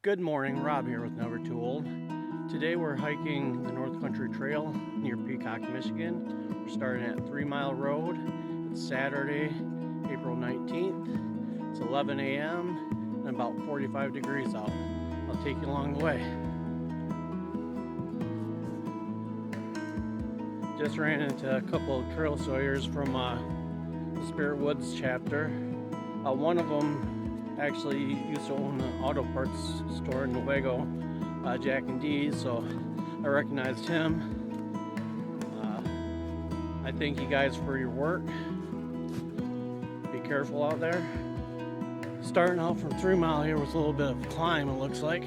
Good morning, Rob here with Never Too Old. Today we're hiking the North Country Trail near Peacock, Michigan. We're starting at 3 Mile Road. It's Saturday, April 19th. It's 11 a.m. and about 45 degrees out. I'll take you along the way. Just ran into a couple of trail sawyers from the Spirit Woods chapter. One of them actually used to own an auto parts store in Newego, Jack and D's, so I recognized him. I thank you guys for your work. Be careful out there. Starting out from 3 Mile here with a little bit of climb, it looks like.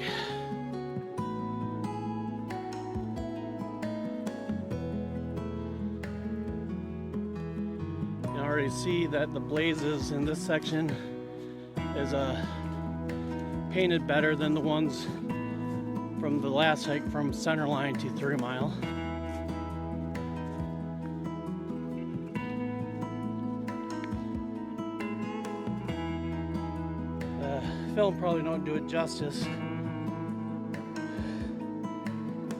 You already see that the blazes in this section is painted better than the ones from the last hike from Centerline to 3 Mile. The film probably don't do it justice.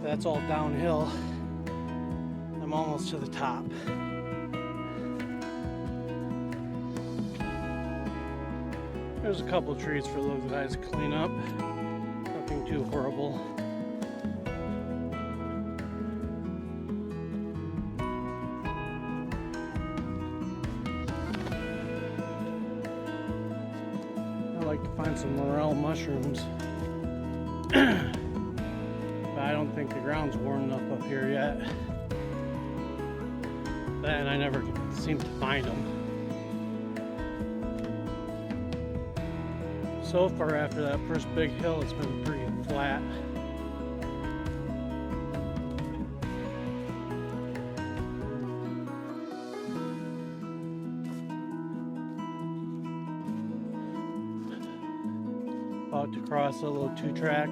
That's all downhill. I'm almost to the top. There's a couple trees for those guys to clean up. Nothing too horrible. I like to find some morel mushrooms. But I don't think the ground's warm enough up here yet. And I never seem to find them. So far after that first big hill, it's been pretty flat. About to cross a little 2-track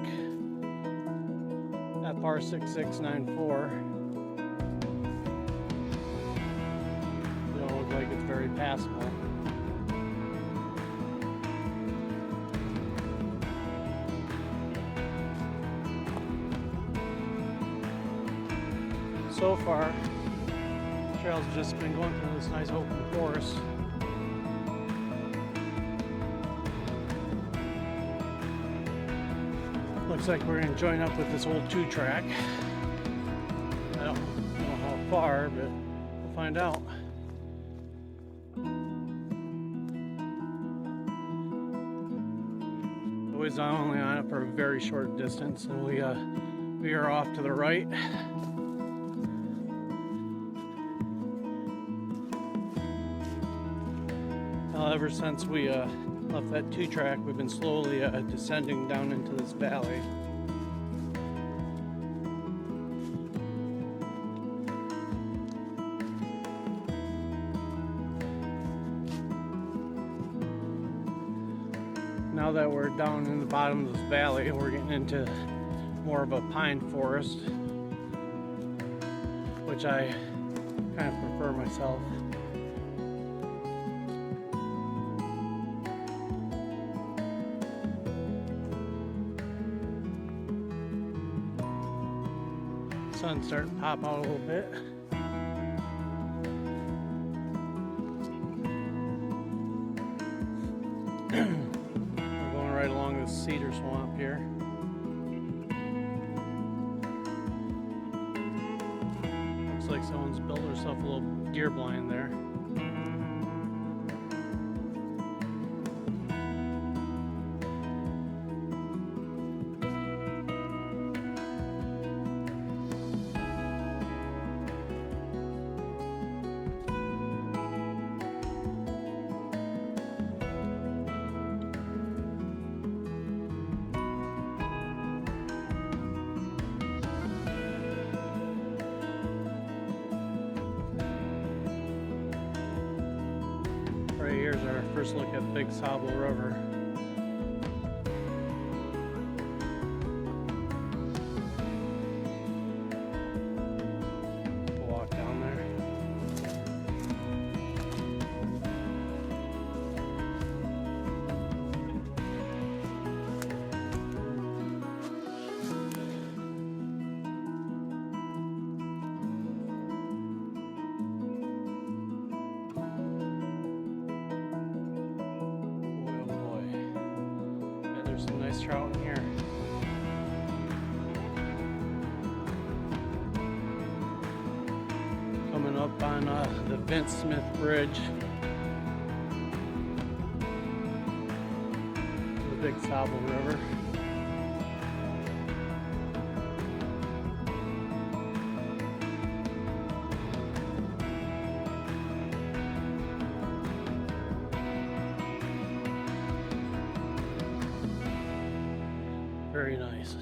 at par 6694. It don't look like it's very passable. So far, the trail's just been going through this nice open forest. Looks like we're going to join up with this old 2-track. I don't know how far, but we'll find out. The way's only on it for a very short distance, and we are off to the right. Ever since we left that 2-track, we've been slowly descending down into this valley. Now that we're down in the bottom of this valley, we're getting into more of a pine forest, which I kind of prefer myself. Sun's starting to pop out a little bit. We're going right along this cedar swamp here. Looks like someone's built herself a little deer blind there. Right here's our first look at Big Sable River. We'll walk down there. nice trout in here. Coming up on the Vince Smith Bridge. The Big Sable River. Very nice.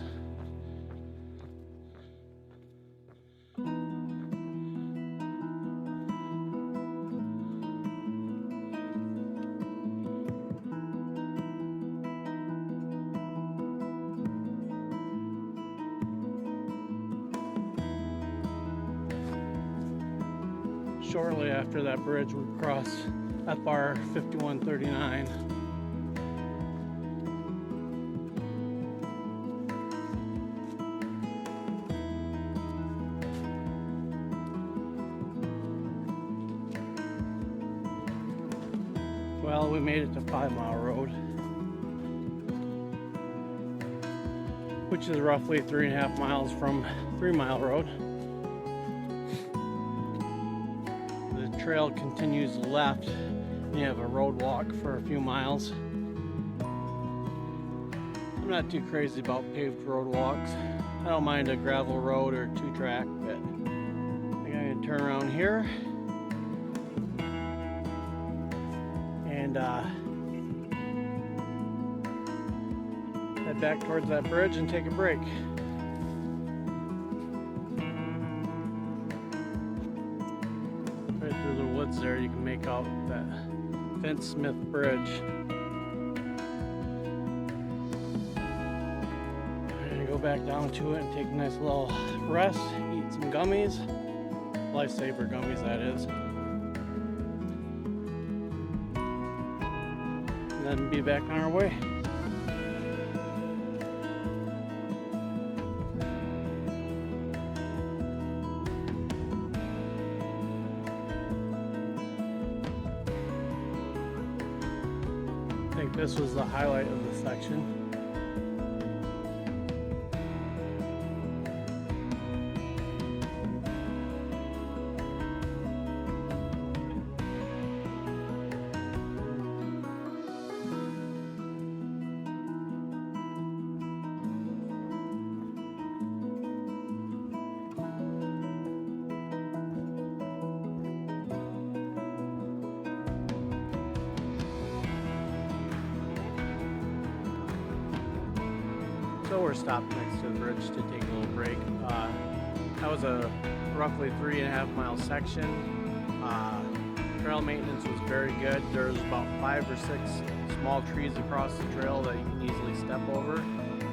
Shortly after that bridge, we cross FR 5139. Well, we made it to 5 Mile Road, which is roughly 3.5 miles from 3 Mile Road. The trail continues left, and you have a road walk for a few miles. I'm not too crazy about paved road walks. I don't mind a gravel road or 2-track, but I'm gonna turn around here and head back towards that bridge and take a break. Right through the woods there, you can make out that Vince Smith Bridge. I'm gonna go back down to it and take a nice little rest, eat some gummies, Lifesaver gummies that is, and then be back on our way. I think this was the highlight of the section. So we're stopped next to the bridge to take a little break. That was a roughly 3.5 mile section. Trail maintenance was very good. There's about 5 or 6 small trees across the trail that you can easily step over.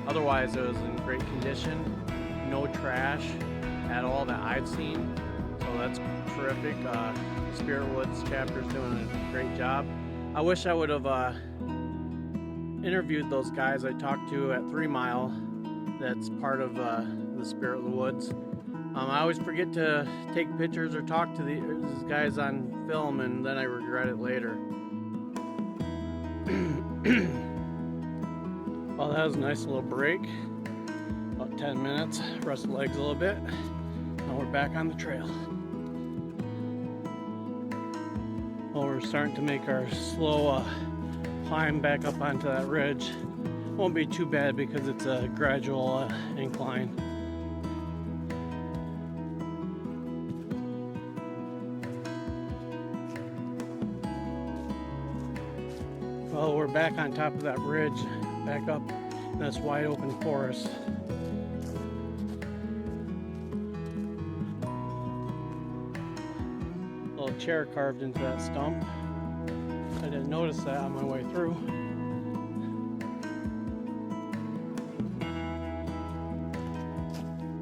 Otherwise, it was in great condition. No trash at all that I've seen. So that's terrific. Spirit Woods chapter's doing a great job. I wish I would have interviewed those guys I talked to at 3 Mile. That's part of the Spirit of the Woods. I always forget to take pictures or talk to these guys on film, and then I regret it later. Well, that was a nice little break. About 10 minutes. Rest the legs a little bit. Now we're back on the trail. Well, we're starting to make our slow climb back up onto that ridge. Won't be too bad because it's a gradual incline. Well, we're back on top of that ridge, back up in this wide open forest. Little chair carved into that stump. I didn't notice that on my way through.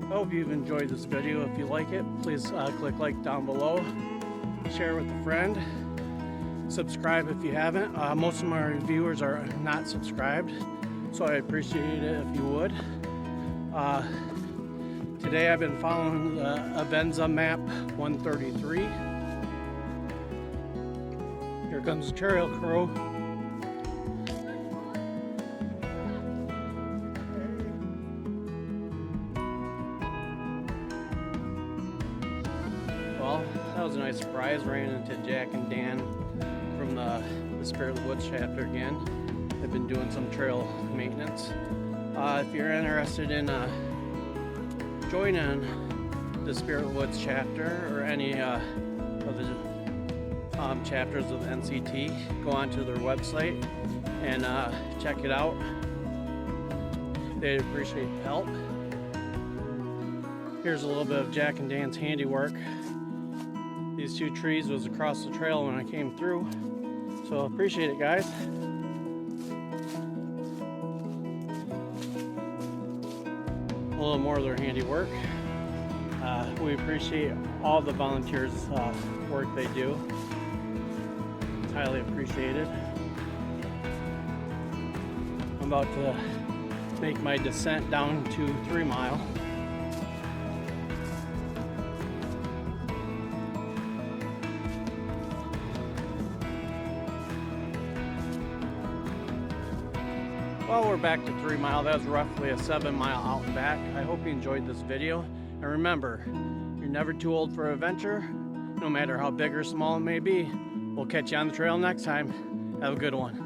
I hope you've enjoyed this video. If you like it, please click like down below, share with a friend, subscribe if you haven't. Most of my viewers are not subscribed, so I appreciate it if you would. Today I've been following the Avenza map 133. Here comes the trail crew. was a nice surprise. Ran into Jack and Dan from the Spirit of the Woods chapter again. They've been doing some trail maintenance. If you're interested in joining the Spirit of the Woods chapter or any of the chapters of the NCT, go onto their website and check it out. They'd appreciate the help. Here's a little bit of Jack and Dan's handiwork. These two trees was across the trail when I came through, so appreciate it, guys. A little more of their handiwork. We appreciate all the volunteers' work they do. It's highly appreciated. I'm about to make my descent down to 3 Mile. Well, we're back to 3 Mile. That was roughly a 7 mile out and back. I hope you enjoyed this video. And remember, you're never too old for an adventure, no matter how big or small it may be. We'll catch you on the trail next time. Have a good one.